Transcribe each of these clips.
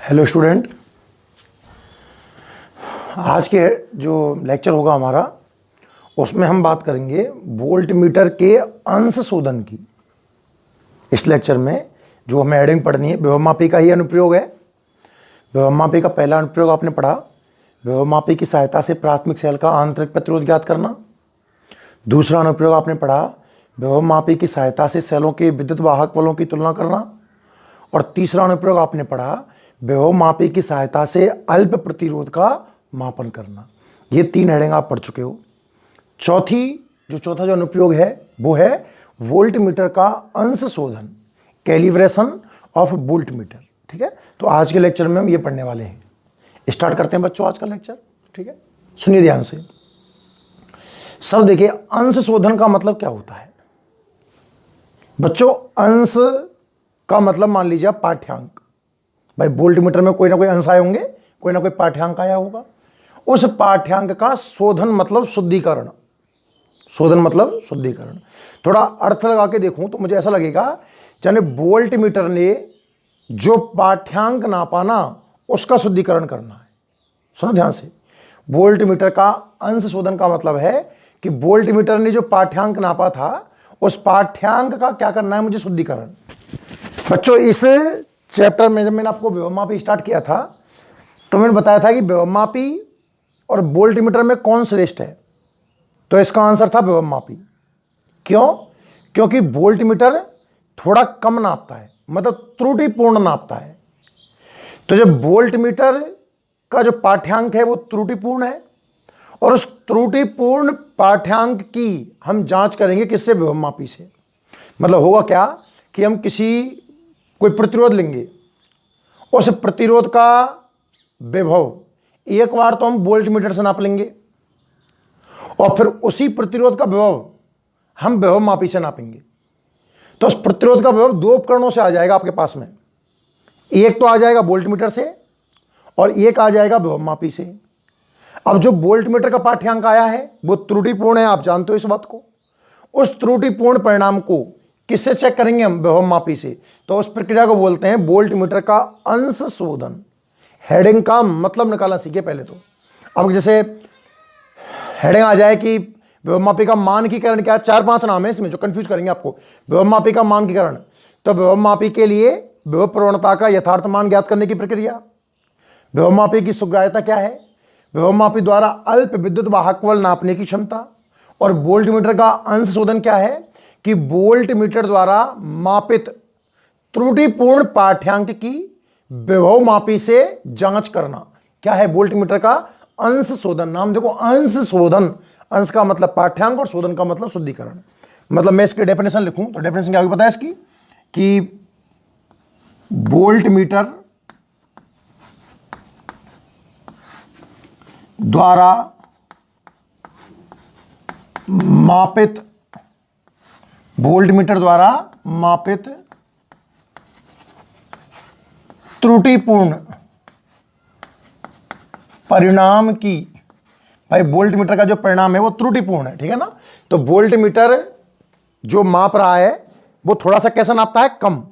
Hello student, आज के जो लेक्चर होगा हमारा उसमें हम बात करेंगे वोल्ट मीटर के अंश शोधन की। इस लेक्चर में जो हमें हेडिंग पढ़नी है विभवमापी का ही अनुप्रयोग है। विभवमापी का पहला अनुप्रयोग आपने पढ़ा, विभवमापी की सहायता से प्राथमिक सेल का आंतरिक प्रतिरोध ज्ञात करना। दूसरा अनुप्रयोग आपने पढ़ा विभवमापी की सहायता से सेलों के विद्युत वाहक बलों की तुलना करना। और तीसरा अनुप्रयोग आपने पढ़ा विभवमापी की सहायता से अल्प प्रतिरोध का मापन करना। ये तीन हेडिंग आप पढ़ चुके हो। चौथा जो अनुप्रयोग है वो है वोल्ट मीटर का अंश शोधन, कैलिब्रेशन ऑफ वोल्ट मीटर। ठीक है, तो आज के लेक्चर में हम ये पढ़ने वाले हैं। स्टार्ट करते हैं बच्चों आज का लेक्चर। ठीक है, सुनिए ध्यान से। सब देखिए, अंश शोधन का मतलब क्या होता है बच्चों? अंश का मतलब मान लीजिए पाठ्यांक। भाई वोल्ट मीटर में कोई ना कोई अंश आए होंगे, कोई ना कोई पाठ्यांक आया होगा। उस पाठ्यांक का शोधन मतलब शुद्धिकरण। शोधन मतलब शुद्धिकरण। थोड़ा अर्थ लगा के देखूं तो मुझे ऐसा लगेगा यानी वोल्ट मीटर ने जो पाठ्यांक नापा ना उसका शुद्धिकरण करना है। सुनो ध्यान से, वोल्ट मीटर का अंश शोधन का मतलब है कि वोल्ट मीटर ने जो पाठ्यांक नापा था उस पाठ्यांक का क्या करना है, मुझे शुद्धिकरण। बच्चों इस चैप्टर में जब मैंने आपको विभवमापी स्टार्ट किया था तो मैंने बताया था कि विभवमापी और वोल्ट मीटर में कौन श्रेष्ठ है, तो इसका आंसर था विभवमापी। क्यों? क्योंकि वोल्ट मीटर थोड़ा कम नापता है, मतलब त्रुटिपूर्ण नापता है। तो जब वोल्ट मीटर का जो पाठ्यांक है वो त्रुटिपूर्ण है और उस त्रुटिपूर्ण पाठ्यांक की हम जांच करेंगे किससे? विभवमापी से। मतलब होगा क्या कि हम कोई प्रतिरोध लेंगे, उस प्रतिरोध का विभव एक बार तो हम वोल्ट मीटर से नाप लेंगे और फिर उसी प्रतिरोध का विभव हम विभवमापी से नापेंगे। तो उस प्रतिरोध का विभव दो उपकरणों से आ जाएगा आपके पास में। एक तो आ जाएगा वोल्ट मीटर से और एक आ जाएगा विभवमापी से। अब जो वोल्ट मीटर का पाठ्यांक आया है वो त्रुटिपूर्ण है, आप जानते हो इस बात को। उस त्रुटिपूर्ण परिणाम को किससे चेक करेंगे हम? विभवमापी से। तो उस प्रक्रिया को बोलते हैं वोल्ट मीटर का अंश शोधन। हेडिंग का मतलब निकालना सीखिए पहले तो। अब जैसे हेडिंग आ जाए कि विभवमापी का मानकीकरण क्या है, 4-5 नाम है इसमें जो कंफ्यूज करेंगे आपको। विभवमापी का मानकीकरण, तो विभवमापी के लिए विभव प्रवणता का यथार्थ मान ज्ञात करने की प्रक्रिया। विभवमापी की सुग्राह्यता क्या है? विभवमापी द्वारा अल्प विद्युत वाहक बल नापने की क्षमता। और वोल्ट मीटर का अंश शोधन क्या है कि वोल्ट मीटर द्वारा मापित त्रुटिपूर्ण पाठ्यांक की विभवमापी से जांच करना। क्या है वोल्ट मीटर का अंश शोधन? नाम देखो, अंश शोधन। अंश का मतलब पाठ्यांक और शोधन का मतलब शुद्धिकरण। मतलब मैं इसकी डेफिनेशन लिखूं तो डेफिनेशन क्या होगी पता है इसकी, कि वोल्ट मीटर द्वारा मापित, वोल्ट मीटर द्वारा मापित त्रुटिपूर्ण परिणाम की। भाई वोल्ट मीटर का जो परिणाम है वो त्रुटिपूर्ण है, ठीक है ना। तो वोल्ट मीटर जो माप रहा है वो थोड़ा सा कैसा नापता है? कम।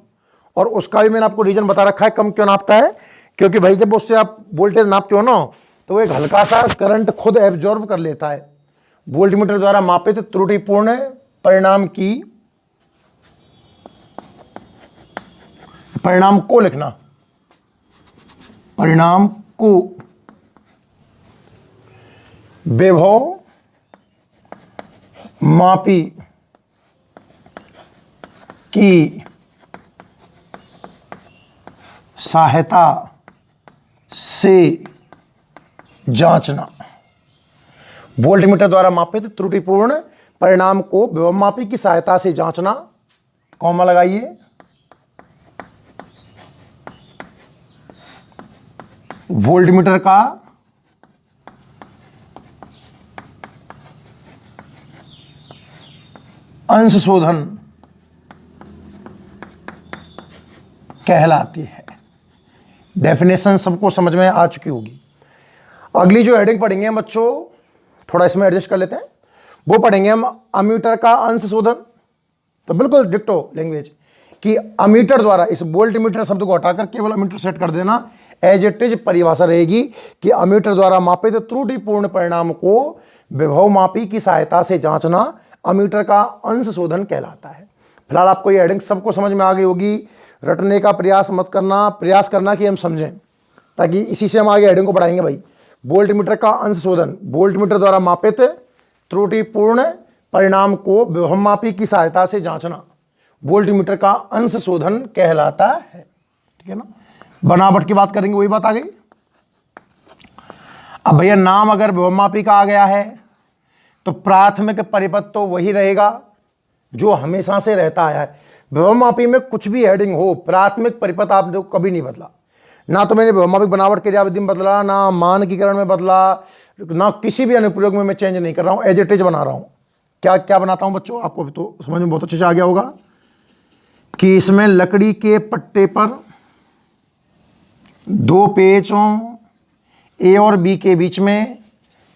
और उसका भी मैंने आपको रीजन बता रखा है कम क्यों नापता है। क्योंकि भाई जब उससे आप वोल्टेज नापते हो ना तो वो एक हल्का सा करंट खुद एब्जॉर्व कर लेता है। वोल्ट मीटर द्वारा मापित त्रुटिपूर्ण परिणाम की, परिणाम को लिखना, परिणाम को विभव मापी की सहायता से जांचना। वोल्ट मीटर द्वारा मापित त्रुटिपूर्ण परिणाम को विभवमापी की सहायता से जांचना। कॉमा लगाइए। वोल्ट मीटर का अंश शोधन कहलाती है। डेफिनेशन सबको समझ में आ चुकी होगी। अगली जो हेडिंग पढ़ेंगे हम बच्चों, थोड़ा इसमें एडजस्ट कर लेते हैं, वो पढ़ेंगे हम अमीटर का अंश शोधन। तो बिल्कुल डिक्टो लैंग्वेज कि अमीटर द्वारा, इस वोल्ट मीटर शब्द को हटाकर केवल अमीटर सेट कर देना। एज इट इज परिभाषा रहेगी कि अमीटर द्वारा मापित त्रुटिपूर्ण परिणाम को विभव मापी की सहायता से जांचना अमीटर का अंश शोधन कहलाता है। फिलहाल आपको ये हेडिंग सबको समझ में आ गई होगी। रटने का प्रयास मत करना, प्रयास करना कि हम समझें, ताकि इसी से हम आगे हेडिंग को बढ़ाएंगे भाई। वोल्ट मीटर का अंश शोधन, वोल्ट मीटर द्वारा मापित त्रुटिपूर्ण परिणाम को विभव मापी की सहायता से जांचना वोल्ट मीटर का अंश शोधन कहलाता है। ठीक है ना। बनावट की बात करेंगे, वही बात आ गई। अब भैया नाम अगर विभव मापी का आ गया है तो प्राथमिक परिपथ तो वही रहेगा जो हमेशा से रहता आया है। विभव मापी में कुछ भी हेडिंग हो, प्राथमिक परिपथ आपने कभी नहीं बदला। ना तो मैंने विभव मापी बनावट क्रियाविधि में बदला, ना मानकीकरण में बदला, ना किसी भी अनुप्रयोग में मैं चेंज नहीं कर रहा हूं, एज इट इज बना रहा हूं। क्या क्या बनाता हूं बच्चों, आपको तो समझ में बहुत अच्छे से आ गया होगा कि इसमें लकड़ी के पट्टे पर दो पेचों ए और बी के बीच में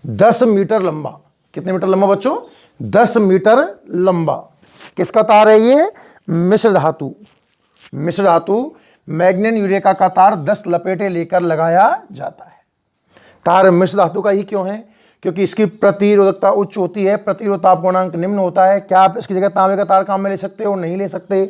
10 मीटर लंबा, कितने मीटर लंबा बच्चों, 10 मीटर लंबा किसका तार है ये, मिश्र धातु, मिश्र धातु मैग्नीन यूरेका का तार 10 लपेटे लेकर लगाया जाता है। तार मिश्र धातु का ही क्यों है, क्योंकि इसकी प्रतिरोधकता उच्च होती है, प्रतिरोध ताप गुणांक निम्न होता है। क्या आप इसकी जगह तांबे का तार काम में ले सकते हो, नहीं ले सकते।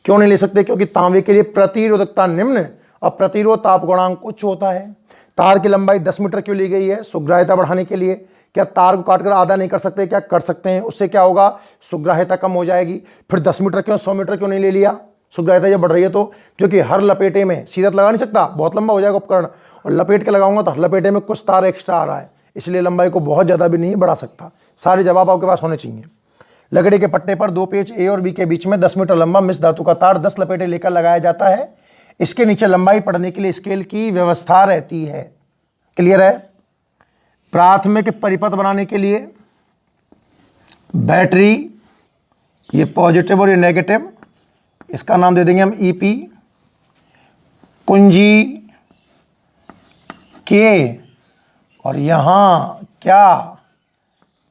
क्यों नहीं ले सकते, क्योंकि तांबे के लिए प्रतिरोधकता निम्न और प्रतिरोध ताप गुणांक उच्च होता है। तार की लंबाई 10 मीटर क्यों ली गई है, सुग्राह्यता बढ़ाने के लिए। क्या तार को काटकर आधा नहीं कर सकते, क्या कर सकते हैं, उससे क्या होगा, सुग्राह्यता कम हो जाएगी। फिर 10 मीटर क्यों, 100 मीटर क्यों नहीं ले लिया, सुग्राह्यता जब बढ़ रही है तो, क्योंकि हर लपेटे में सीधा लगा नहीं सकता, बहुत लंबा हो जाएगा उपकरण, और लपेट के लगाऊंगा तो हर लपेटे में कुछ तार एक्स्ट्रा आ रहा है, इसलिए लंबाई को बहुत ज़्यादा भी नहीं बढ़ा सकता। सारे जवाब आपके पास होने चाहिए। लकड़ी के पट्टे पर दो पेच ए और बी के बीच में 10 मीटर लंबा मिश्र धातु का तार 10 लपेटे लेकर लगाया जाता है। इसके नीचे लंबाई पढ़ने के लिए स्केल की व्यवस्था रहती है। क्लियर है। प्राथमिक परिपथ बनाने के लिए बैटरी, ये पॉजिटिव और ये नेगेटिव, इसका नाम दे देंगे हम ईपी। कुंजी के, और यहां क्या,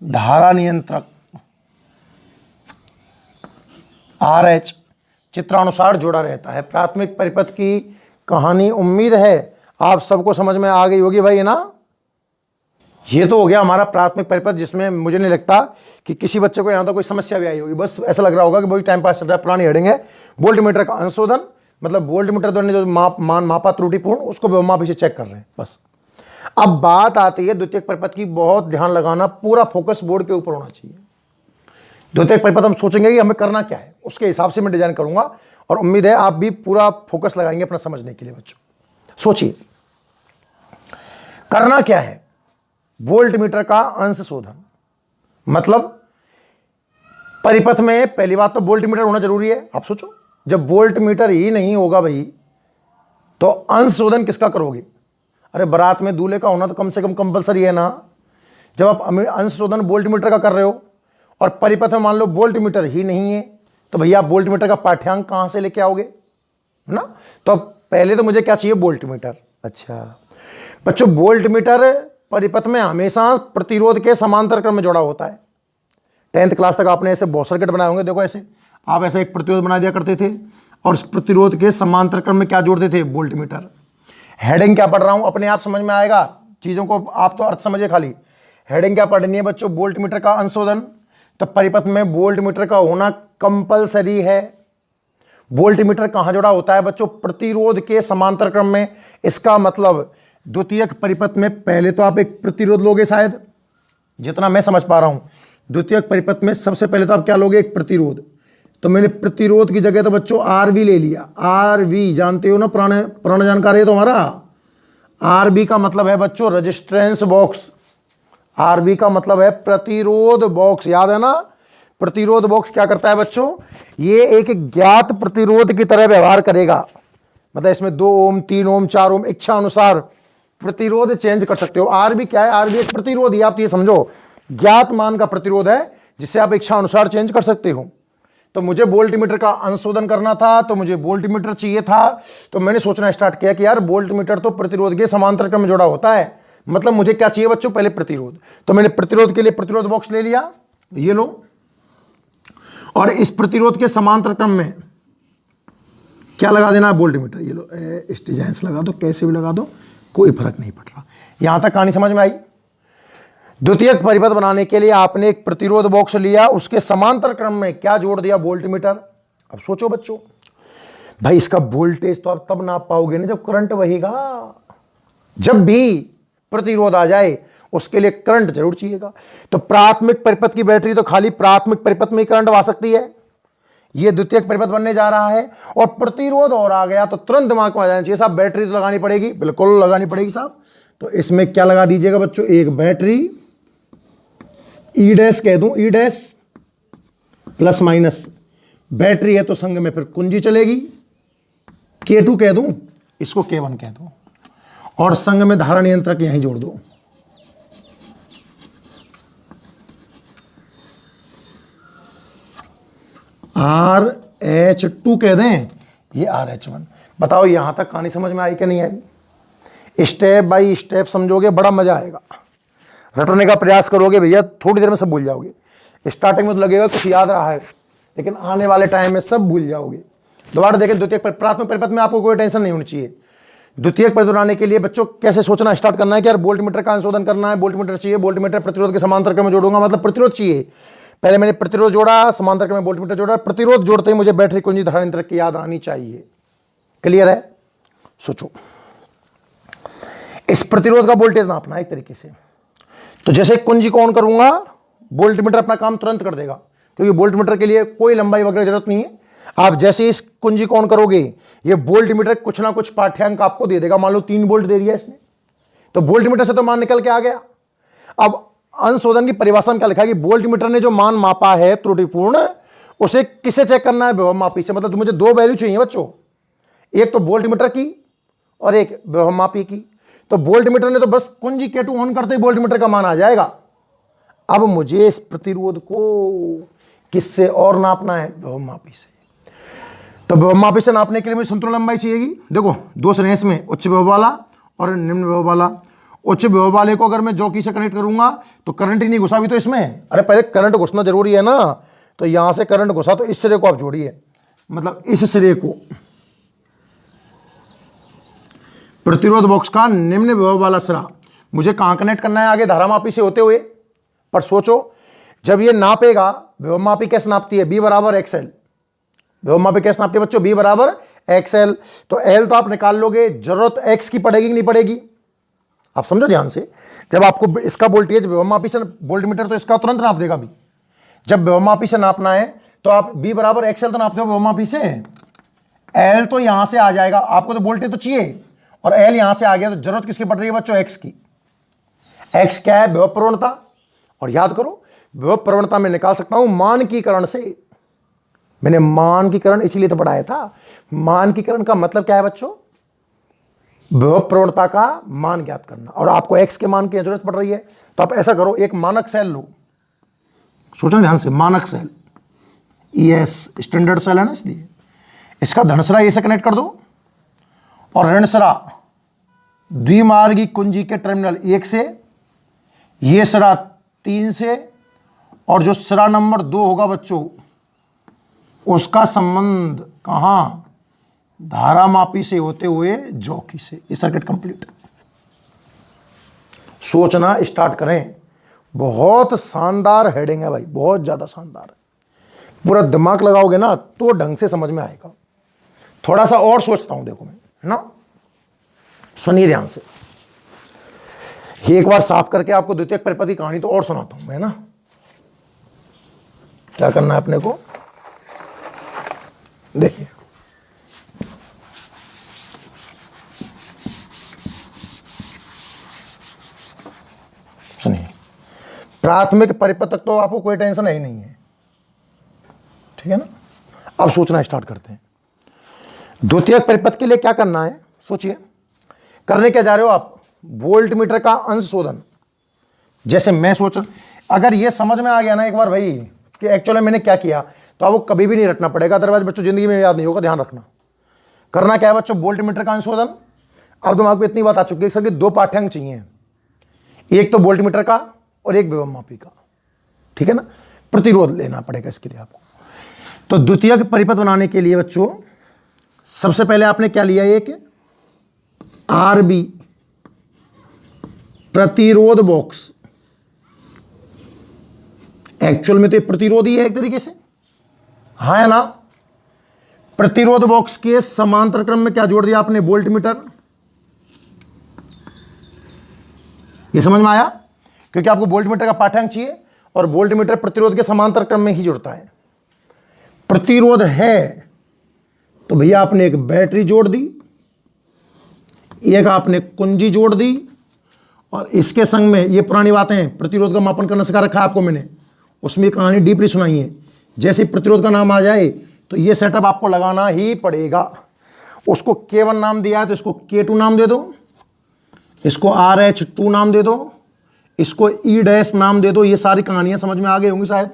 धारा नियंत्रक RH चित्रानुसार जोड़ा रहता है। प्राथमिक परिपथ की कहानी उम्मीद है आप सबको समझ में आ गई होगी भाई, है ना। ये तो हो गया हमारा प्राथमिक परिपथ, जिसमें मुझे नहीं लगता कि किसी बच्चे को यहां तक कोई समस्या भी आई होगी। बस ऐसा लग रहा होगा कि भाई टाइम पास चल रहा है, पुरानी हेडिंग है। वोल्ट मीटर का अंशोधन, मतलब वोल्ट मीटर द्वारा जो मान मापा त्रुटिपूर्ण, उसको विभव मापी से चेक कर रहे हैं बस। अब बात आती है द्वितीयक परिपथ की। बहुत ध्यान लगाना, पूरा फोकस बोर्ड के ऊपर होना चाहिए। द्वितीयक परिपथ हम सोचेंगे कि हमें करना क्या है, उसके हिसाब से मैं डिजाइन करूंगा, और उम्मीद है आप भी पूरा फोकस लगाएंगे अपना समझने के लिए। बच्चों सोचिए करना क्या है। वोल्ट मीटर का अंश शोधन, मतलब परिपथ में पहली बात तो वोल्ट मीटर होना जरूरी है। आप सोचो, जब वोल्ट मीटर ही नहीं होगा भाई तो अंश शोधन किसका करोगे। अरे बारात में दूल्हे का होना तो कम से कम कंपलसरी है ना। जब आप अंश शोधन वोल्ट मीटर का कर रहे हो और परिपथ में मान लो वोल्ट मीटर ही नहीं है, तो भैया आप वोल्ट मीटर का पाठ्यांक कहां से लेके आओगे, है ना। तो पहले तो मुझे क्या चाहिए, वोल्ट मीटर। अच्छा बच्चों, वोल्ट मीटर परिपथ में हमेशा प्रतिरोध के समांतर क्रम में जोड़ा होता है। 10th क्लास तक आपने ऐसे बहुत सर्किट बनाए होंगे। देखो ऐसे आप ऐसा एक प्रतिरोध बना दिया करते थे, और इस प्रतिरोध के समांतर क्रम में क्या जोड़ते थे, वोल्ट मीटर। हेडिंग क्या पढ़ रहा हूं अपने आप समझ में आएगा, चीजों को आप तो अर्थ समझिए खाली। हेडिंग क्या पढ़नी है बच्चों, वोल्ट मीटर का अंशोधन। तो परिपथ में वोल्ट मीटर का होना कंपलसरी है। वोल्ट मीटर कहां जुड़ा होता है बच्चों, प्रतिरोध के समांतर क्रम में। इसका मतलब द्वितीयक परिपथ में पहले तो आप एक प्रतिरोध लोगे, शायद जितना मैं समझ पा रहा हूं। द्वितीयक परिपथ में सबसे पहले तो आप क्या लोगे, एक प्रतिरोध। तो मैंने प्रतिरोध की जगह तो बच्चों RV ले लिया। RV जानते हो ना, पुराना जानकारी है तो हमारा। RV का मतलब है बच्चों रेजिस्टेंस बॉक्स। RV का मतलब है प्रतिरोध बॉक्स, याद है ना। प्रतिरोध बॉक्स क्या करता है बच्चों, ये एक ज्ञात प्रतिरोध की तरह व्यवहार करेगा। मतलब इसमें 2 ओम 3 ओम 4 ओम इच्छा अनुसार प्रतिरोध चेंज कर सकते हो। RV क्या है, RV एक प्रतिरोध ही, आप ये समझो ज्ञात मान का प्रतिरोध है जिससे आप इच्छा अनुसार चेंज कर सकते हो। तो मुझे वोल्ट मीटर का अंशोधन करना था, तो मुझे वोल्ट मीटर चाहिए था। तो मैंने सोचना स्टार्ट किया कि यार वोल्ट मीटर तो प्रतिरोध के समांतर क्रम में जुड़ा होता है, मतलब मुझे क्या चाहिए बच्चों, पहले प्रतिरोध। तो मैंने प्रतिरोध के लिए प्रतिरोध बॉक्स ले लिया, ये लो। और इस प्रतिरोध के समांतर क्रम में क्या लगा देना है, वोल्ट मीटर। ये लो इस डिजाइन से लगा दो, कैसे भी लगा दो, कोई फर्क नहीं पड़ रहा। यहां तक कहानी समझ में आई। द्वितीयक परिपथ बनाने के लिए आपने एक प्रतिरोध बॉक्स लिया, उसके समांतर क्रम में क्या जोड़ दिया, वोल्ट मीटर। अब सोचो बच्चों, भाई इसका वोल्टेज तो आप तब नाप पाओगे ना जब करंट बहेगा। जब भी प्रतिरोध आ जाए उसके लिए करंट जरूर चाहिएगा। तो प्राथमिक परिपथ की बैटरी तो खाली प्राथमिक परिपथ में ही करंट आ सकती है। यह द्वितीयक परिपथ बनने जा रहा है और प्रतिरोध और आ गया तो तुरंत दिमाग में आ जाना चाहिए साहब बैटरी तो लगानी पड़ेगी। बिल्कुल लगानी पड़ेगी साहब। तो इसमें क्या लगा दीजिएगा बच्चों, एक बैटरी, ई डैश कह दूं, ई डैश प्लस माइनस, बैटरी है तो संग में फिर कुंजी चलेगी, K2 कह दूं, इसको K1 कह दूं, और संग में धारा नियंत्रक यहीं जोड़ दो। RH2 कह दें, ये RH1। बताओ यहां तक कहानी समझ में आई कि नहीं आई। स्टेप बाय स्टेप समझोगे, बड़ा मजा आएगा। रटने का प्रयास करोगे भैया, थोड़ी देर में सब भूल जाओगे। स्टार्टिंग में तो लगेगा कुछ याद रहा है, लेकिन आने वाले टाइम में सब भूल जाओगे। दोबारा देखें, द्वितीयक प्राथमिक परिपथ में आपको कोई टेंशन नहीं होनी चाहिए। द्वितीयक परिपथ बनाने के लिए बच्चों कैसे सोचना स्टार्ट करना है कि यार वोल्ट मीटर का अंशोधन करना है, वोल्ट मीटर चाहिए, वोल्ट मीटर प्रतिरोध के समांतर क्रम में जोड़ूंगा, मतलब प्रतिरोध चाहिए। पहले मैंने प्रतिरोध जोड़ा, समांतर क्रम में वोल्ट मीटर जोड़ा, प्रतिरोध जोड़ते ही मुझे बैटरी कुंजी धारा नियंत्रक की याद आनी चाहिए। क्लियर है। सोचो, इस प्रतिरोध का वोल्टेज नापना है एक तरीके से। तो जैसे कुंजी को ऑन करूंगा, वोल्ट मीटर अपना काम तुरंत कर देगा, क्योंकि वोल्ट मीटर के लिए कोई लंबाई वगैरह जरूरत नहीं है। आप जैसे इस कुंजी को ऑन करोगे, ये वोल्ट मीटर कुछ ना कुछ पाठ्यांक आपको दे देगा। मान लो 3 वोल्ट दे दिया इसने, तो वोल्ट मीटर से तो मान निकल के आ गया। अब अंशोधन की परिभाषा में क्या लिखा है कि वोल्ट मीटर ने जो मान मापा है त्रुटिपूर्ण, उसे किसे चेक करना है, विभव मापी से। मतलब मुझे 2 वैल्यू चाहिए बच्चों, एक तो वोल्ट मीटर की और एक विभव मापी की। तो वोल्ट मीटर ने तो बस कुंजी K2 ऑन करते ही वोल्ट मीटर का मान आ जाएगा। अब मुझे इस प्रतिरोध को किससे और नापना है, विभव मापी से। तो विभव मापी से नापने के लिए मुझे संतुलन लंबाई चाहिएगी। देखो 2 श्रेणी इसमें, उच्च विभव वाला और निम्न विभव वाला। उच्च विभव वाले को अगर मैं जॉकी से कनेक्ट करूंगा तो करंट ही नहीं घुसा भी तो इसमें, अरे पहले करंट घुसना जरूरी है ना। तो यहां से करंट घुसा तो इस सिरे को आप जोड़िए, मतलब इस सिरे को प्रतिरोध बॉक्स का निम्न विभव वाला सिरा मुझे कहां कनेक्ट करना है, आगे धारा मापी से होते हुए। पर सोचो, जब ये नापेगा, विभव मापी कैसे नापती है, B बराबर XL। विभव मापी कैसे नापती है बच्चों, B बराबर XL। तो L तो आप निकाल लोगे, जरूरत X की पड़ेगी कि नहीं पड़ेगी, आप समझो ध्यान से। जब आपको इसका वोल्टेज विभव मापी से, वोल्ट मीटर तो इसका तुरंत नाप देगा भी। जब विभव मापी से नापना है तो आप B बराबर XL तो नापते हो विभव मापी से, L तो यहां से आ जाएगा, आपको तो वोल्टेज तो चाहिए, और L यहां से आ गया, तो जरूरत किसकी पड़ रही है बच्चों, X की। X क्या है, विभव प्रवणता। और याद करो, विभव प्रवणता में निकाल सकता हूं मानकीकरण से। मैंने मानकीकरण इसीलिए तो पढ़ाया था। मानकीकरण का मतलब क्या है बच्चों, विभव प्रवणता का मान ज्ञात करना। और आपको X के मान की जरूरत पड़ रही है, तो आप ऐसा करो, एक मानक सेल लो। सोचो ध्यान से, मानक सेल, ES स्टैंडर्ड सेल है ना, इसलिए इसका धनसरा ए से कनेक्ट कर दो और ऋणसरा द्विमार्गी कुंजी के टर्मिनल 1 से, ये सरा 3 से, और जो सरा नंबर 2 होगा बच्चों, उसका संबंध कहां, धारा मापी से होते हुए जॉकी से। ये सर्किट कंप्लीट। सोचना स्टार्ट करें। बहुत शानदार हेडिंग है भाई, बहुत ज्यादा शानदार है। पूरा दिमाग लगाओगे ना तो ढंग से समझ में आएगा। थोड़ा सा और सोचता हूं, देखो मैं, है ना, सुनिए ध्यान से। ये एक बार साफ करके आपको द्वितीयक परिपथ की कहानी तो और सुनाता हूं मैं ना। क्या करना है अपने को, देखिए, सुनिए। प्राथमिक परिपथ तक तो आपको कोई टेंशन ही नहीं है, ठीक है ना। अब सोचना स्टार्ट करते हैं। द्वितीयक परिपथ के लिए क्या करना है, सोचिए। करने क्या जा रहे हो आप, वोल्ट मीटर का अंश शोधन। जैसे मैं सोच, अगर ये समझ में आ गया ना एक बार भाई कि एक्चुअली मैंने क्या किया, तो आपको कभी भी नहीं रटना पड़ेगा, अदरवाइज बच्चों जिंदगी में याद नहीं होगा। ध्यान रखना, करना क्या है बच्चों, वोल्ट मीटर का अंश शोधन। अब दिमाग को इतनी बात आ चुकी है सर कि 2 पाठ्यांक चाहिए, एक तो वोल्ट मीटर का और एक विभव मापी का, ठीक है ना। प्रतिरोध लेना पड़ेगा इसके लिए आपको। तो द्वितीयक परिपथ बनाने के लिए बच्चों सबसे पहले आपने क्या लिया, एक आरबी प्रतिरोध बॉक्स। एक्चुअल में तो ये प्रतिरोध ही है एक तरीके से, हाँ है ना। प्रतिरोध बॉक्स के समांतर क्रम में क्या जोड़ दिया आपने, वोल्ट मीटर। ये समझ में आया, क्योंकि आपको वोल्ट मीटर का पाठ्यांक चाहिए और वोल्ट मीटर प्रतिरोध के समांतर क्रम में ही जुड़ता है। प्रतिरोध है तो भैया आपने एक बैटरी जोड़ दी, एक आपने कुंजी जोड़ दी, और इसके संग में ये पुरानी बातें हैं, प्रतिरोध का मापन करना सिखा रखा है आपको मैंने, उसमें कहानी डीपली सुनाई है। जैसे प्रतिरोध का नाम आ जाए तो ये सेटअप आपको लगाना ही पड़ेगा। उसको K1 नाम दिया है तो इसको K2 नाम दे दो, इसको RH2 नाम दे दो, इसको E' नाम दे दो। ये सारी कहानियां समझ में आ गई होंगी शायद।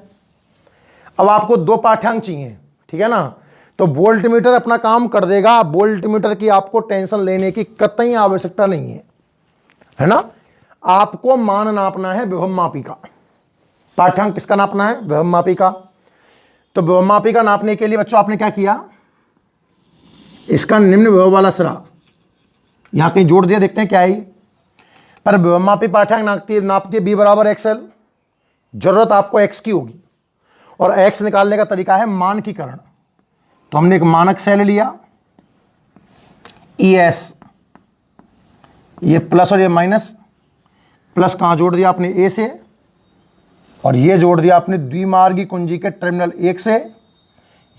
अब आपको दो पाठ्यांक चाहिए, ठीक है ना। तो वोल्ट मीटर अपना काम कर देगा, वोल्ट मीटर की आपको टेंशन लेने की कतई आवश्यकता नहीं है ना। आपको मान नापना है विभवमापी का। पाठ्यांक किसका नापना है, विभवमापी का। तो विभवमापी का नापने के लिए बच्चों आपने क्या किया, इसका निम्न विभव वाला सिरा यहां कहीं जोड़ दिया, देखते हैं क्या है। पर विभवमापी पाठ्यांक नापती है B बराबर XL। जरूरत आपको X की होगी, और X निकालने का तरीका है मानकीकरण। तो हमने एक मानक सेल लिया ES, ये प्लस और ये माइनस। प्लस कहां जोड़ दिया आपने, A से, और ये जोड़ दिया आपने द्विमार्गी कुंजी के टर्मिनल 1 से,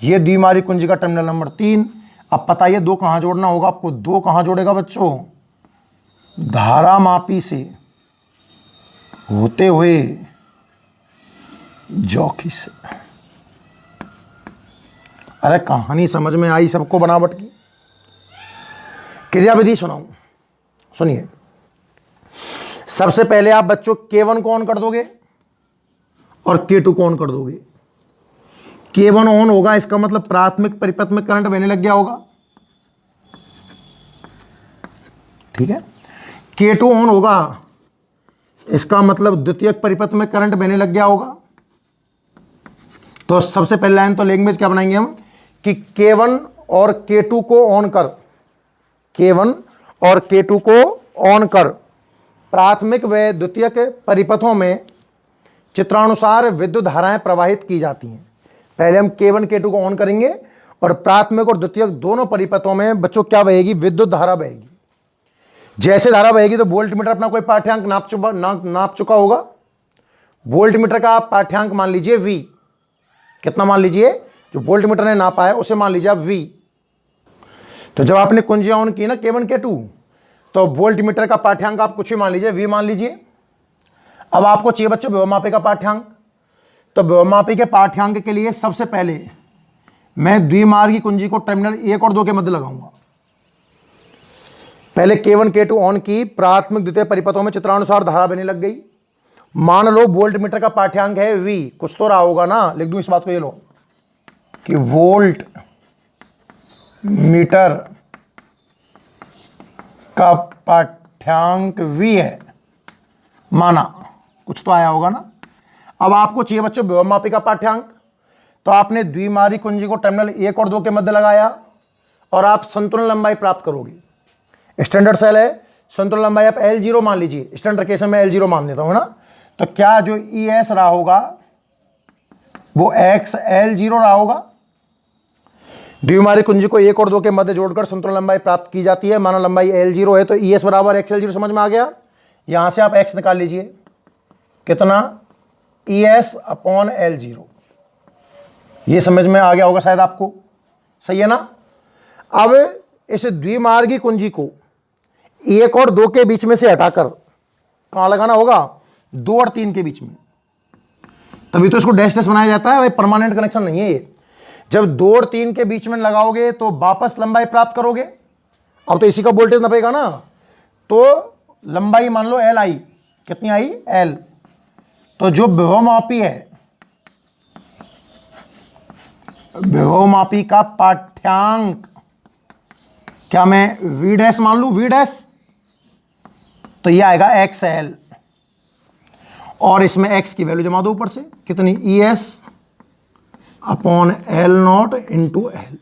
ये द्विमार्गी कुंजी का टर्मिनल नंबर 3। अब पता ये दो कहां जोड़ना होगा आपको, दो कहां जोड़ेगा बच्चों, धारामापी से होते हुए जॉकी से। अरे कहानी समझ में आई सबको बनावट की। क्रियाविधि सुनाऊं, सुनिए। सबसे पहले आप बच्चों K1 को ऑन कर दोगे और K2 को ऑन कर दोगे। K1 ऑन होगा, इसका मतलब प्राथमिक परिपथ में करंट बहने लग गया होगा, ठीक है। K2 ऑन होगा, इसका मतलब द्वितीयक परिपथ में करंट बहने लग गया होगा। तो सबसे पहले लाइन तो लैंग्वेज क्या बनाएंगे हम कि K1 और K2 को ऑन कर, K1 और K2 को ऑन कर प्राथमिक व द्वितीयक परिपथों में चित्रानुसार विद्युत धाराएं प्रवाहित की जाती हैं। पहले हम K1 K2 को ऑन करेंगे और प्राथमिक और द्वितीयक दोनों परिपथों में बच्चों क्या बहेगी, विद्युत धारा बहेगी। जैसे धारा बहेगी तो वोल्ट मीटर अपना कोई पाठ्यांक नाप चुका होगा। वोल्ट मीटर का आप पाठ्यांक मान लीजिए V। कितना मान लीजिए, जो वोल्ट मीटर ने नापा है उसे मान लीजिए आप V। तो जब आपने कुंजियां ऑन की ना K1 K2, तो वोल्ट मीटर का पाठ्यांक आप कुछ भी मान लीजिए, V मान लीजिए। अब आपको चाहिए बच्चों विभवमापी का पाठ्यांक। तो विभवमापी के पाठ्यांक के लिए सबसे पहले मैं द्विमार्गी कुंजी को टर्मिनल 1 और 2 के मध्य लगाऊंगा। पहले K1 K2 ऑन की, प्राथमिक द्वितीय परिपथों में चित्रानुसार धारा बहने लग गई। मान लो वोल्ट मीटर का पाठ्यांक है V, कुछ तो रहा होगा ना, लिख दूं इस बात को, ये लो कि वोल्ट मीटर का पाठ्यांक V है, माना कुछ तो आया होगा ना। अब आपको चाहिए बच्चों विभवमापी का पाठ्यांक। तो आपने द्विमार्गी कुंजी को टर्मिनल 1 और 2 के मध्य लगाया और आप संतुलन लंबाई प्राप्त करोगे। स्टैंडर्ड सेल है, संतुलन लंबाई आप L0 मान लीजिए, स्टैंडर्ड केस में मैं L0 मान देता हूं ना। तो क्या जो ES रहा होगा वो XL0 रहा होगा। द्विमार्गी कुंजी को 1 और 2 के मध्य जोड़कर संतुलन लंबाई प्राप्त की जाती है। माना लंबाई L0 है तो ES बराबर XL0 समझ में आ गया। यहां से आप X निकाल लीजिए, कितना, ES अपॉन L0। ये समझ में आ गया होगा शायद आपको, सही है ना। अब इस द्विमार्गी कुंजी को 1 और 2 के बीच में से हटाकर कहां लगाना होगा, 2 और 3 के बीच में। तभी तो इसको डैश डैश बनाया जाता है भाई, परमानेंट कनेक्शन नहीं है ये। जब 2 और 3 के बीच में लगाओगे तो वापस लंबाई प्राप्त करोगे। अब तो इसी का वोल्टेज नपेगा ना, तो लंबाई मान लो L आई, कितनी आई, L। तो जो विभवमापी है, विभवमापी का पाठ्यांक क्या मैं V डैश मान लूं, V डैश, तो ये आएगा XL, और इसमें X की वैल्यू जमा दो ऊपर से, कितनी, ES upon L0 into L।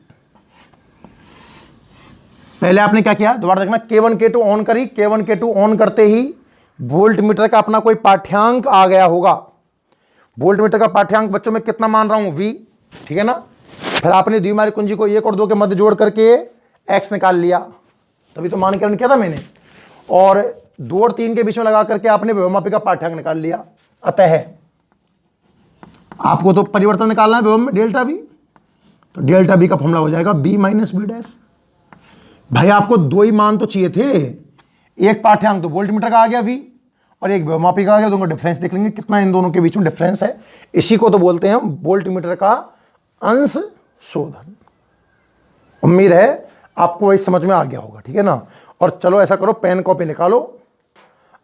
पहले आपने क्या किया, दोबारा देखना, K1 K2 ऑन करी, K1 K2 ऑन करते ही वोल्ट मीटर का अपना कोई पाठ्यांक आ गया होगा। वोल्ट मीटर का पाठ्यांक बच्चों में कितना मान रहा हूं, V, ठीक है ना। फिर आपने द्विमारी कुंजी को 1 और 2 के मध्य जोड़ करके x निकाल लिया, तभी तो मानकरण किया था मैंने, और 2 और 3 के बीच में लगा करके आपने विभवमापी का पाठ्यांक निकाल लिया। अतः आपको तो परिवर्तन निकालना है विभव में, डेल्टा V, तो डेल्टा V का फॉर्मूला हो जाएगा B माइनस B डैश। भाई आपको 2 ही मान तो चाहिए थे, एक पाठ्यांक तो वोल्ट मीटर का आ गया V और एक विभवमापी का आ गया, दोनों का डिफरेंस देख लेंगे कितना इन दोनों के बीच में डिफरेंस है। इसी को तो बोलते हैं हम वोल्ट मीटर का अंश शोधन। उम्मीद है आपको वही समझ में आ गया होगा, ठीक है ना। और चलो ऐसा करो, पेन कॉपी निकालो,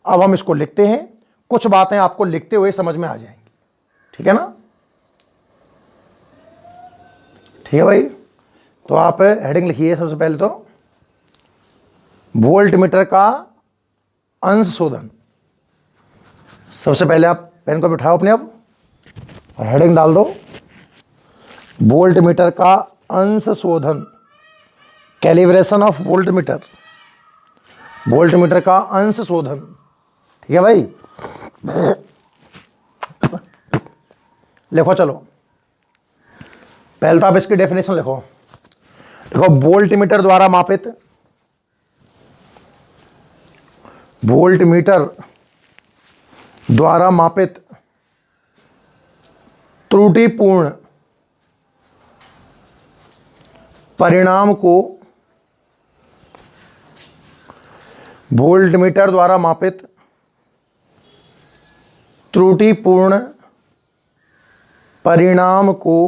अब हम इसको लिखते हैं, कुछ बातें आपको लिखते हुए समझ में आ जाएंगी, ठीक है ना। ठीक है भाई, तो आप हेडिंग लिखिए सबसे पहले तो, वोल्ट मीटर का अंश शोधन। सबसे पहले आप पेन को बिठाओ अपने अब और हेडिंग डाल दो, वोल्ट मीटर का अंश शोधन, calibration of volt meter, volt meter का अंश शोधन। ठीक है भाई, लिखो चलो, पहले तो आप इसकी डेफिनेशन लिखो। देखो, वोल्ट मीटर द्वारा मापित, वोल्ट मीटर द्वारा मापित त्रुटिपूर्ण परिणाम को, वोल्ट मीटर द्वारा मापित त्रुटिपूर्ण परिणाम को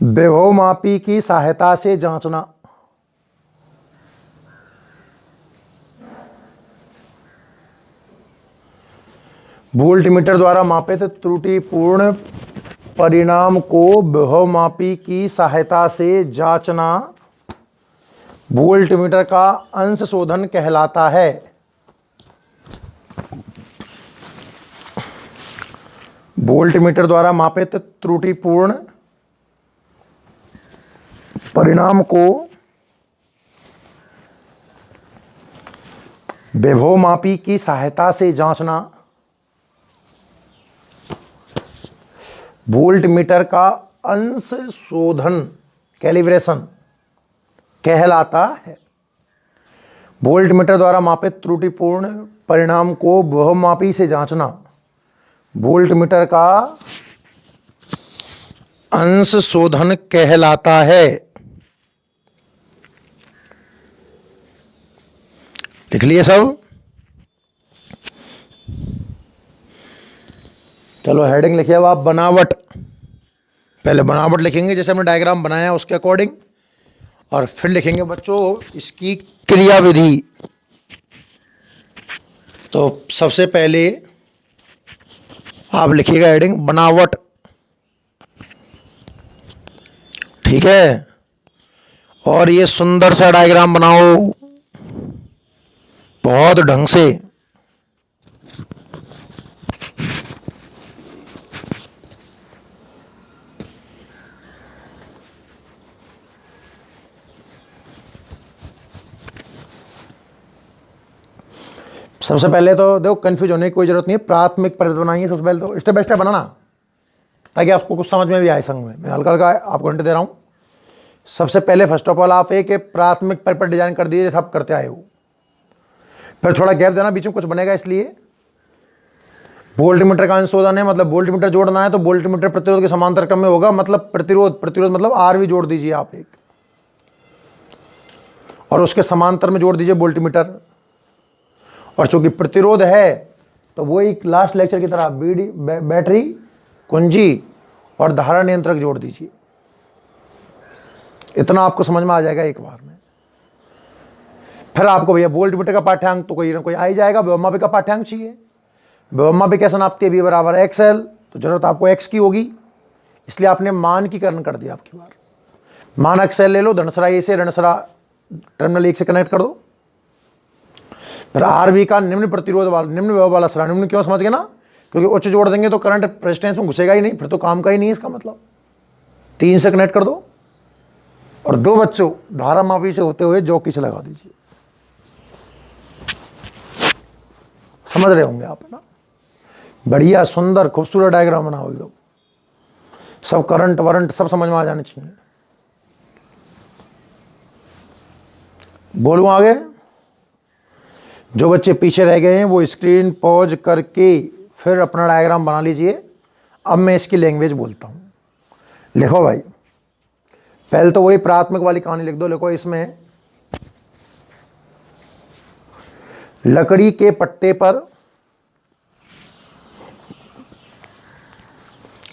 विभवमापी की सहायता से जांचना। वोल्ट मीटर द्वारा मापित त्रुटिपूर्ण परिणाम को विभवमापी की सहायता से जांचना वोल्ट मीटर का अंश शोधन कहलाता है। वोल्ट मीटर द्वारा मापित त्रुटिपूर्ण परिणाम को विभवमापी की सहायता से जांचना वोल्ट मीटर का अंश शोधन, कैलिब्रेशन कहलाता है। वोल्ट मीटर द्वारा मापित त्रुटिपूर्ण परिणाम को विभवमापी से जांचना वोल्ट मीटर का अंश शोधन कहलाता है। लिख लिए सब? चलो हेडिंग लिखिए अब आप, बनावट। पहले बनावट लिखेंगे जैसे हमने डायग्राम बनाया उसके अकॉर्डिंग, और फिर लिखेंगे बच्चों इसकी क्रियाविधि। तो सबसे पहले आप लिखिएगा हेडिंग बनावट, ठीक है। और ये सुंदर सा डायग्राम बनाओ बहुत ढंग से। सबसे पहले तो देखो, कंफ्यूज होने की कोई जरूरत नहीं है, प्राथमिक परिवर्तन बनाएंगे सबसे पहले तो, स्टेप बाय स्टेप बनाना ताकि आपको कुछ समझ में भी आए। संग में मैं हल्का हल्का आपको हिंट दे रहा हूँ। सबसे पहले फर्स्ट ऑफ ऑल आप एक प्राथमिक परिपथ डिजाइन कर दीजिए जैसे आप करते आए हो, फिर थोड़ा गैप देना, बीच में कुछ बनेगा। इसलिए वोल्ट मीटर का अंश शोधन है, मतलब वोल्ट मीटर जोड़ना है तो वोल्ट मीटर प्रतिरोध के समांतर क्रम में होगा, मतलब प्रतिरोध, प्रतिरोध मतलब आर भी जोड़ दीजिए आप एक, और उसके समांतर में जोड़ दीजिए वोल्ट मीटर। और चूंकि प्रतिरोध है तो वो एक लास्ट लेक्चर की तरह बैटरी, कुंजी और धारा नियंत्रक जोड़ दीजिए। इतना आपको समझ में आ जाएगा एक बार में। फिर आपको भैया वोल्ट मीटर का पाठ्यांक तो कोई ना कोई आ ही जाएगा, विभवमापी का पाठ्यांक चाहिए। विभवमापी कैसे नापती है, V बराबर XL, तो जरूरत आपको X की होगी, इसलिए आपने मानकीकरण कर दिया आपकी बार। मान XL ले लो, धनसरा A से ऋणसरा टर्मिनल 1 से कनेक्ट कर दो। फिर RV का निम्न प्रतिरोध वाला, निम्न विभव वाला सरा, निम्न क्यों समझ गए ना, क्योंकि उच्च जोड़ देंगे तो करंट रेजिस्टेंस में घुसेगा ही नहीं, फिर तो काम का ही नहीं इसका मतलब। 3 से कनेक्ट कर दो। और दो बच्चों धारा मापी से होते हुए जॉकी से लगा दीजिए। समझ रहे होंगे आप ना। बढ़िया सुंदर खूबसूरत डायग्राम बनाओ लोग, सब करंट वरंट सब समझ में आ जाने चाहिए। बोलूं आगे? जो बच्चे पीछे रह गए हैं वो स्क्रीन पॉज करके फिर अपना डायग्राम बना लीजिए। अब मैं इसकी लैंग्वेज बोलता हूं। लिखो भाई, पहले तो वही प्राथमिक वाली कहानी लिख दो। लिखो, इसमें लकड़ी के पट्टे पर,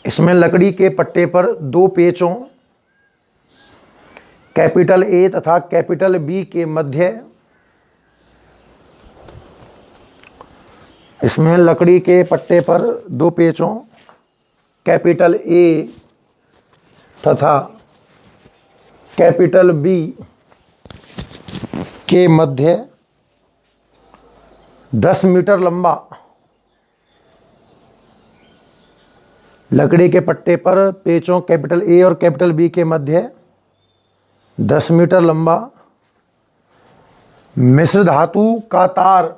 इसमें लकड़ी के पट्टे पर दो पेचों कैपिटल ए तथा कैपिटल बी के मध्य, इसमें लकड़ी के पट्टे पर दो पेचों कैपिटल ए तथा कैपिटल बी के मध्य 10 मीटर लंबा, लकड़ी के पट्टे पर पेचों कैपिटल ए और कैपिटल बी के मध्य 10 मीटर लंबा मिश्र धातु का तार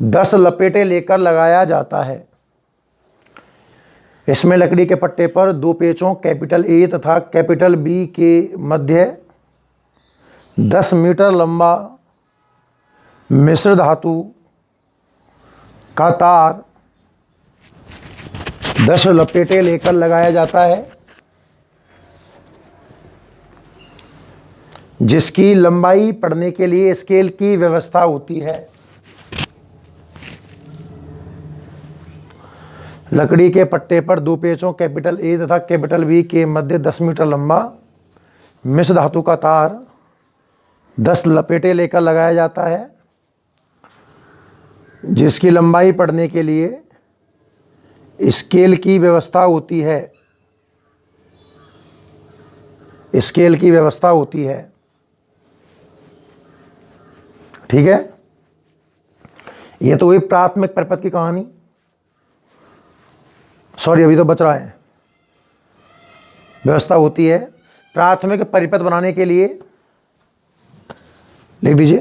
10 लपेटे लेकर लगाया जाता है। इसमें लकड़ी के पट्टे पर दो पेचों कैपिटल ए तथा कैपिटल बी के मध्य 10 मीटर लंबा मिश्र धातु का तार 10 लपेटे लेकर लगाया जाता है, जिसकी लंबाई पढ़ने के लिए स्केल की व्यवस्था होती है। लकड़ी के पट्टे पर दो पेचों कैपिटल ए तथा कैपिटल बी के मध्य 10 मीटर लंबा मिश्र धातु का तार 10 लपेटे लेकर लगाया जाता है, जिसकी लंबाई पढ़ने के लिए स्केल की व्यवस्था होती है। स्केल की व्यवस्था होती है। ठीक है, ये तो हुई प्राथमिक परिपथ की कहानी। सॉरी, अभी तो बच रहा है। व्यवस्था होती है। प्राथमिक परिपथ बनाने के लिए लिख दीजिए,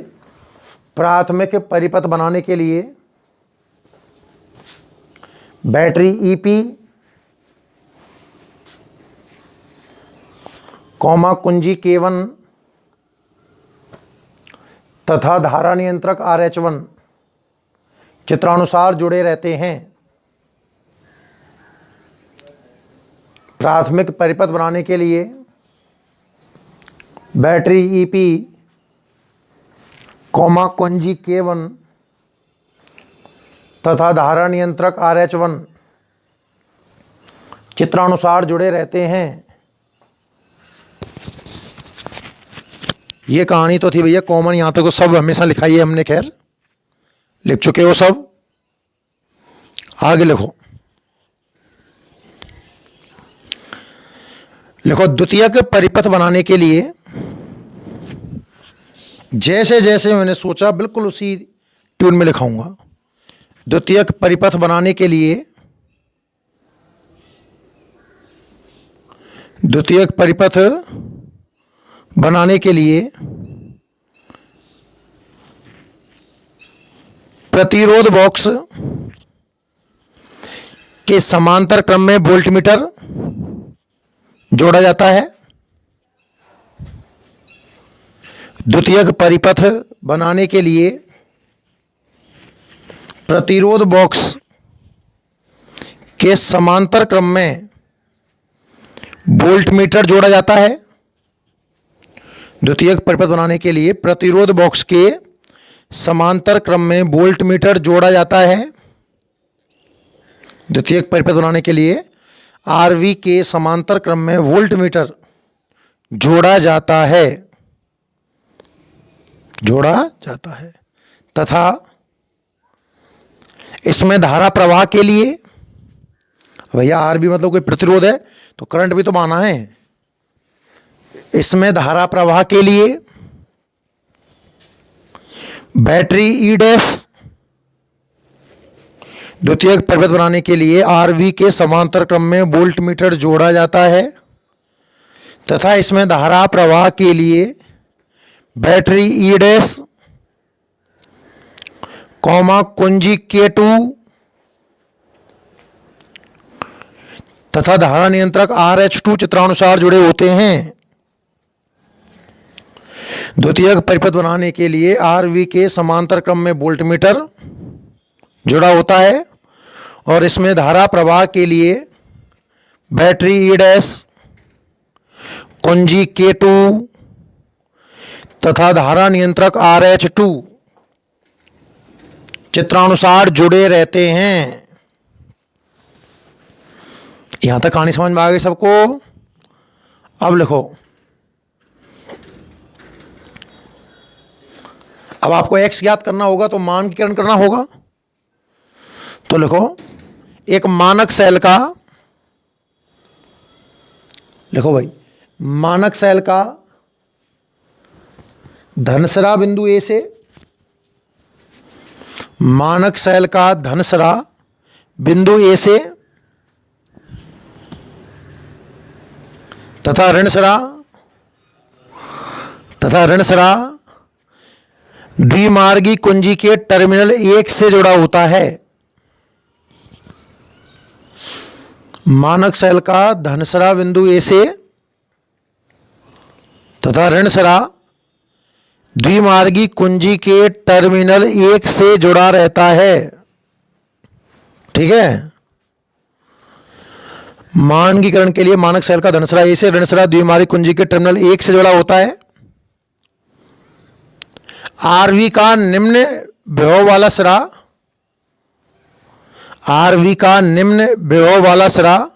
प्राथमिक परिपथ बनाने के लिए बैटरी ईपी कॉमा कुंजी K1 तथा धारा नियंत्रक RH1 चित्रानुसार जुड़े रहते हैं। प्राथमिक परिपथ बनाने के लिए बैटरी ईपी कॉमा कुंजी K1 तथा धारा नियंत्रक RH1 चित्रानुसार जुड़े रहते हैं। ये कहानी तो थी भैया कॉमन, यहाँ तक तो सब हमेशा लिखाई है हमने, खैर लिख चुके हो सब। आगे लिखो, लिखो द्वितीयक परिपथ बनाने के लिए जैसे जैसे मैंने सोचा बिल्कुल उसी ट्यून में लिखाऊंगा। द्वितीयक परिपथ बनाने के लिए, द्वितीयक परिपथ बनाने के लिए प्रतिरोध बॉक्स के समांतर क्रम में वोल्टमीटर जोड़ा जाता है। द्वितीयक परिपथ बनाने के लिए प्रतिरोध बॉक्स के समांतर क्रम में वोल्टमीटर जोड़ा जाता है। द्वितीयक परिपथ बनाने के लिए प्रतिरोध बॉक्स के समांतर क्रम में वोल्टमीटर जोड़ा जाता है। द्वितीयक परिपथ बनाने के लिए आरवी के समांतर क्रम में वोल्टमीटर जोड़ा जाता है, जोड़ा जाता है तथा इसमें धारा प्रवाह के लिए, भैया आरबी मतलब कोई प्रतिरोध है तो करंट भी तो माना है। इसमें धारा प्रवाह के लिए बैटरी ई डैश, द्वितीयक परिपथ बनाने के लिए आरवी के समांतर क्रम में वोल्टमीटर जोड़ा जाता है। तथा इसमें धारा प्रवाह के लिए बैटरी ई डैश कॉमा कुंजी K2 तथा धारा नियंत्रक RH2 चित्रानुसार जुड़े होते हैं। द्वितीयक परिपथ बनाने के लिए RV के समांतर क्रम में वोल्टमीटर जुड़ा होता है और इसमें धारा प्रवाह के लिए बैटरी ई डैश कुंजी K2 तथा धारा नियंत्रक RH2 चित्रानुसार जुड़े रहते हैं। यहां तक कहानी समझ में आ गई सबको। अब लिखो, अब आपको x ज्ञात करना होगा तो मानकीकरण करना होगा। तो लिखो, एक मानक सेल का, लिखो भाई, मानक सेल का धनसरा बिंदु A से, मानक सेल का धनसरा बिंदु A से तथा ऋणसरा द्विमार्गी कुंजी के टर्मिनल 1 से जुड़ा होता है। मानक सेल का धनसरा बिंदु A से तथा ऋणसरा द्विमार्गी कुंजी के टर्मिनल 1 से जुड़ा रहता है। ठीक है, मानकीकरण के लिए मानक सेल का धनसरा A से ऋणसरा द्विमार्गी कुंजी के टर्मिनल 1 से जुड़ा होता है। RV का निम्न विभव वाला सिरा, RV का निम्न विभव वाला सिरा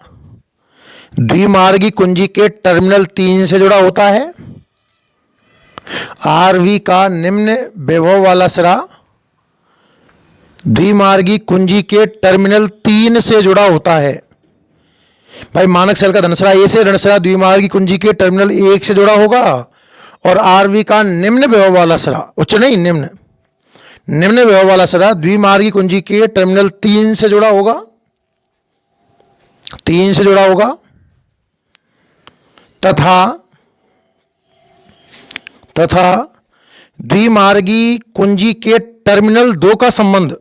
द्विमार्गी कुंजी के टर्मिनल 3 से जुड़ा होता है। RV का निम्न विभव वाला सिरा द्विमार्गी कुंजी के टर्मिनल 3 से जुड़ा होता है। भाई, मानक सेल का धनसरा A से ऋणसरा द्विमार्गी कुंजी के टर्मिनल 1 से जुड़ा होगा और RV का निम्न विभव वाला सिरा, उच्च नहीं, निम्न विभव वाला सिरा द्विमार्गी कुंजी के टर्मिनल 3 से जुड़ा होगा, 3 से जुड़ा होगा तथा द्विमार्गी कुंजी के टर्मिनल 2 का संबंध,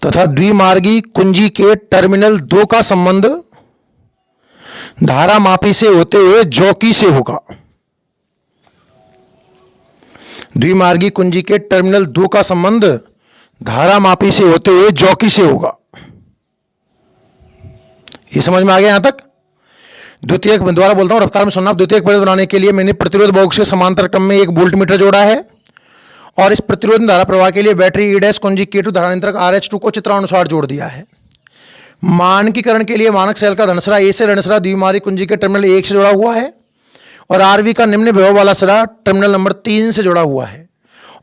तथा द्विमार्गी कुंजी के टर्मिनल 2 का संबंध धारा मापी से होते हुए जॉकी से होगा। द्विमार्गी कुंजी के टर्मिनल 2 का संबंध धारा मापी से होते हुए जॉकी से होगा। ये समझ में आ गया यहां तक? द्वितीयक, दोबारा बोलता हूं, रफ्तार में सुनना। द्वितीयक परिपथ बनाने के लिए मैंने प्रतिरोध बॉक्स के समांतर क्रम में एक वोल्टमीटर जोड़ा है और इस प्रतिरोध धारा प्रवाह के लिए बैटरी ई डैश कुंजी K2 धारा नियंत्रक RH2 को चित्रानुसार जोड़ दिया है। मानकीकरण के लिए मानक सेल का धनसरा A से ऋणसरा द्विमार्गी कुंजी के टर्मिनल 1 से जुड़ा हुआ है और RV का निम्न विभव वाला सिरा टर्मिनल नंबर 3 से जुड़ा हुआ है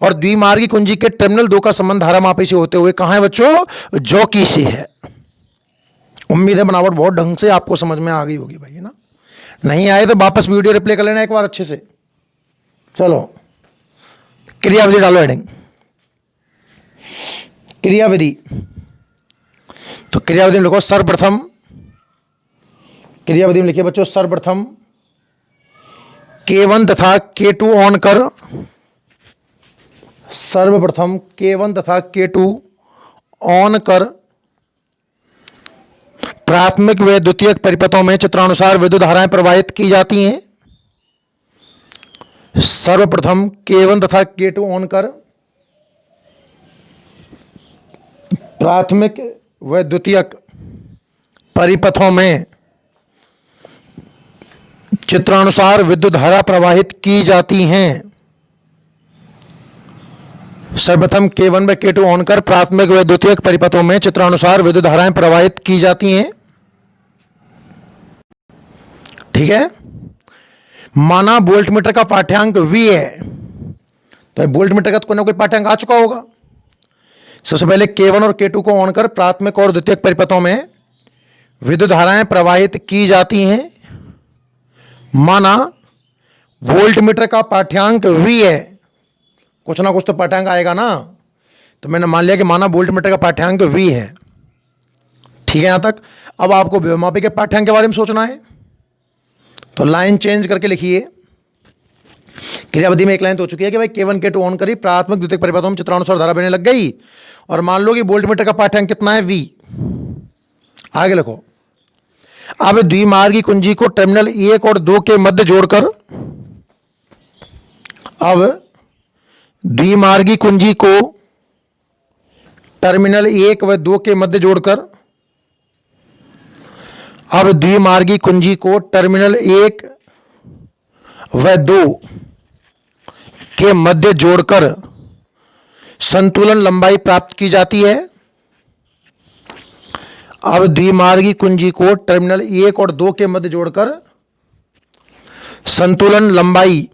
और द्विमार्गी कुंजी के टर्मिनल 2 का संबंध धारा मापी से होते हुए कहां है बच्चों? जॉकी से है। उम्मीद है बनावट बहुत ढंग से आपको समझ में आ गई होगी भाई, है ना? नहीं आए तो वापस वीडियो रिप्ले कर लेना एक बार अच्छे से। चलो, क्रियाविधि डालो हेडिंग, क्रियाविधि। तो क्रियाविधि में लिखो सर्वप्रथम, क्रियाविधि में लिखिए बच्चों सर्वप्रथम K1 तथा K2 ऑन कर, सर्वप्रथम K1 तथा K2 ऑन कर प्राथमिक व द्वितीयक परिपथों में चित्रानुसार विद्युत धाराएं प्रवाहित की जाती हैं। सर्वप्रथम K1 तथा K2 ऑन कर प्राथमिक व द्वितीयक परिपथों में चित्रानुसार विद्युत धारा प्रवाहित की जाती हैं। सर्वप्रथम K1 व K2 ऑन कर प्राथमिक व द्वितीयक परिपथों में चित्रानुसार विद्युत धाराएं प्रवाहित की जाती हैं। ठीक है, माना वोल्टमीटर का पाठ्यांक V है, तो वोल्टमीटर का तो कोई ना कोई पाठ्यांक आ चुका होगा। सबसे पहले K1 और K2 को ऑन कर प्राथमिक और द्वितीयक परिपथों में विद्युत धाराएं प्रवाहित की जाती हैं। माना वोल्टमीटर का पाठ्यांक V है, कुछ ना कुछ तो पाठ्यांक आएगा ना, तो मैंने मान लिया कि माना वोल्टमीटर का पाठ्यांक V है। ठीक है यहां तक? अब आपको विभवमापी के पाठ्यांक के बारे में सोचना है। तो लाइन चेंज करके लिखिए। क्रियाविधि में एक लाइन तो हो चुकी है कि भाई K1 K2 ऑन करी, प्राथमिक द्वितीयक परिपथों में चित्रानुसार धारा बहने लग गई। और मान लो कि वोल्टमीटर का पाठ्यांक कितना है V। आगे लिखो, अब द्विमार्गी कुंजी को टर्मिनल 1 और 2 के मध्य जोड़कर, अब द्विमार्गी कुंजी को टर्मिनल 1 व 2 के मध्य जोड़कर, अब द्विमार्गी कुंजी को टर्मिनल 1 व 2 के मध्य जोड़कर संतुलन लंबाई प्राप्त की जाती है। अब द्विमार्गी कुंजी को टर्मिनल 1 और 2 के मध्य जोड़कर संतुलन लंबाई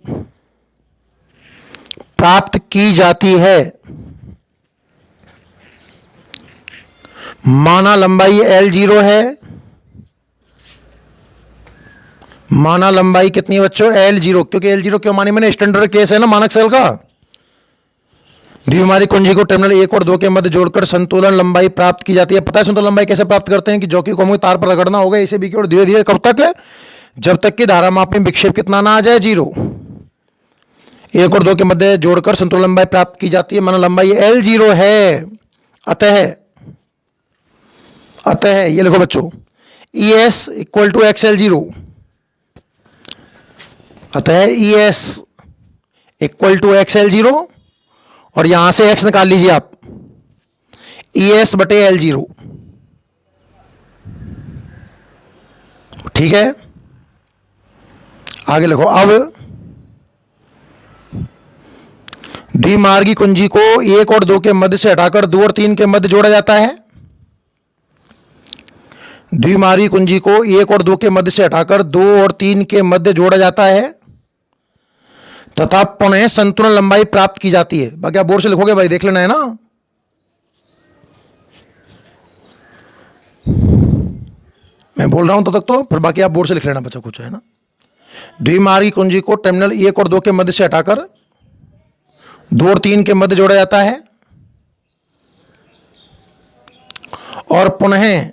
प्राप्त की जाती है। माना लंबाई L0 है। माना लंबाई कितनी है बच्चों? L0। क्योंकि L0 क्यों मानी मैंने? स्टैंडर्ड केस है ना मानक सेल का। द्विमार्गी कुंजी को टर्मिनल 1 और 2 के मध्य जोड़कर संतुलन लंबाई प्राप्त की जाती है। पता है संतुलन लंबाई कैसे प्राप्त करते हैं? कि जॉकी को हमें तार पर रगड़ना होगा इसे भी की ओर धीरे धीरे, कब तक? जब तक कि धारा माप में विक्षेप कितना ना आ जाए, 0। 1 और 2 के मध्य जोड़कर संतुलन लंबाई प्राप्त की जाती है। माना लंबाई L0 है। अतः ये लिखो बच्चों, ES इक्वल टू XL0। अतः ES इक्वल टू XL0 और यहां से X निकाल लीजिए आप, ES बटे L0। ठीक है, आगे लिखो, अब द्विमार्गी कुंजी को 1 और 2 के मध्य से हटाकर 2 और 3 के मध्य जोड़ा जाता है। द्विमार्गी कुंजी को 1 और 2 के मध्य से हटाकर 2 और 3 के मध्य जोड़ा जाता है तथा पुनः संतुलन लंबाई प्राप्त की जाती है। बाकी आप बोर्ड से लिखोगे भाई, देख लेना है ना। मैं बोल रहा हूं तो तक तो, फिर बाकी आप बोर्ड से लिख लेना बच्चा कुछ, है ना। द्विमार्गी कुंजी को टर्मिनल 1 और 2 के मध्य से हटाकर 2 और 3 के मध्य जोड़ा जाता है और पुनः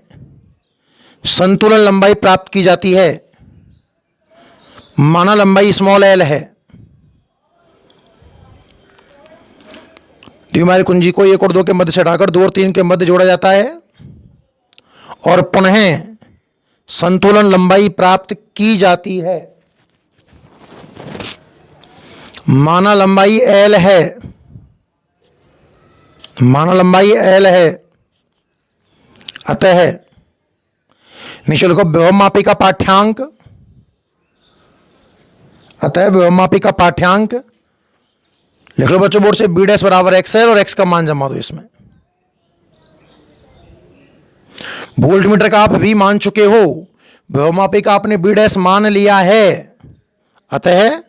संतुलन लंबाई प्राप्त की जाती है। माना लंबाई स्मॉल l है। द्विमार्गी कुंजी को 1 और 2 के मध्य से हटाकर 2 और 3 के मध्य जोड़ा जाता है और पुनः संतुलन लंबाई प्राप्त की जाती है। माना लंबाई L है। माना लंबाई L है। अतः नीचे लिखो विभवमापी का पाठ्यांक। अतः विभवमापी का पाठ्यांक लिख लो बच्चों बोर्ड से, B डैश बराबर XL और X का मान जमा दो इसमें। वोल्टमीटर का आप V मान चुके हो, विभवमापी का आपने B डैश मान लिया है। अतः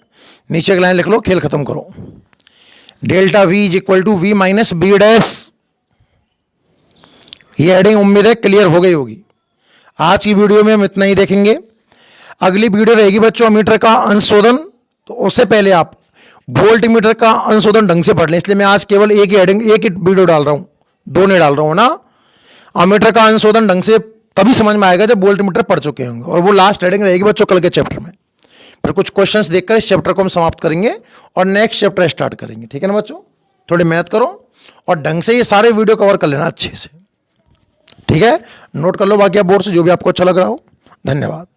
नीचे की लाइन लिख लो, खेल खत्म करो। Delta V is equal to V minus B dash. ये हेडिंग उम्मीद है क्लियर हो गई होगी। आज की वीडियो में हम इतना ही देखेंगे। अगली वीडियो रहेगी बच्चों मीटर का अंशशोधन। तो उससे पहले आप वोल्ट मीटर का अंशशोधन ढंग से पढ़ लें, इसलिए मैं आज केवल एक ही वीडियो डाल रहा हूं, 2 नहीं डाल रहा हूं ना। अमीटर का अंशशोधन ढंग से तभी समझ में आएगा जब वोल्ट मीटर पढ़ चुके होंगे, और वो लास्ट हेडिंग रहेगी बच्चों कल के चैप्टर में। फिर कुछ क्वेश्चंस देखकर इस चैप्टर को हम समाप्त करेंगे और नेक्स्ट चैप्टर स्टार्ट करेंगे। ठीक है ना बच्चों, थोड़ी मेहनत करो और ढंग से ये सारे वीडियो कवर कर लेना अच्छे से। ठीक है, नोट कर लो बाकी आप बोर्ड से जो भी आपको अच्छा लग रहा हो। धन्यवाद।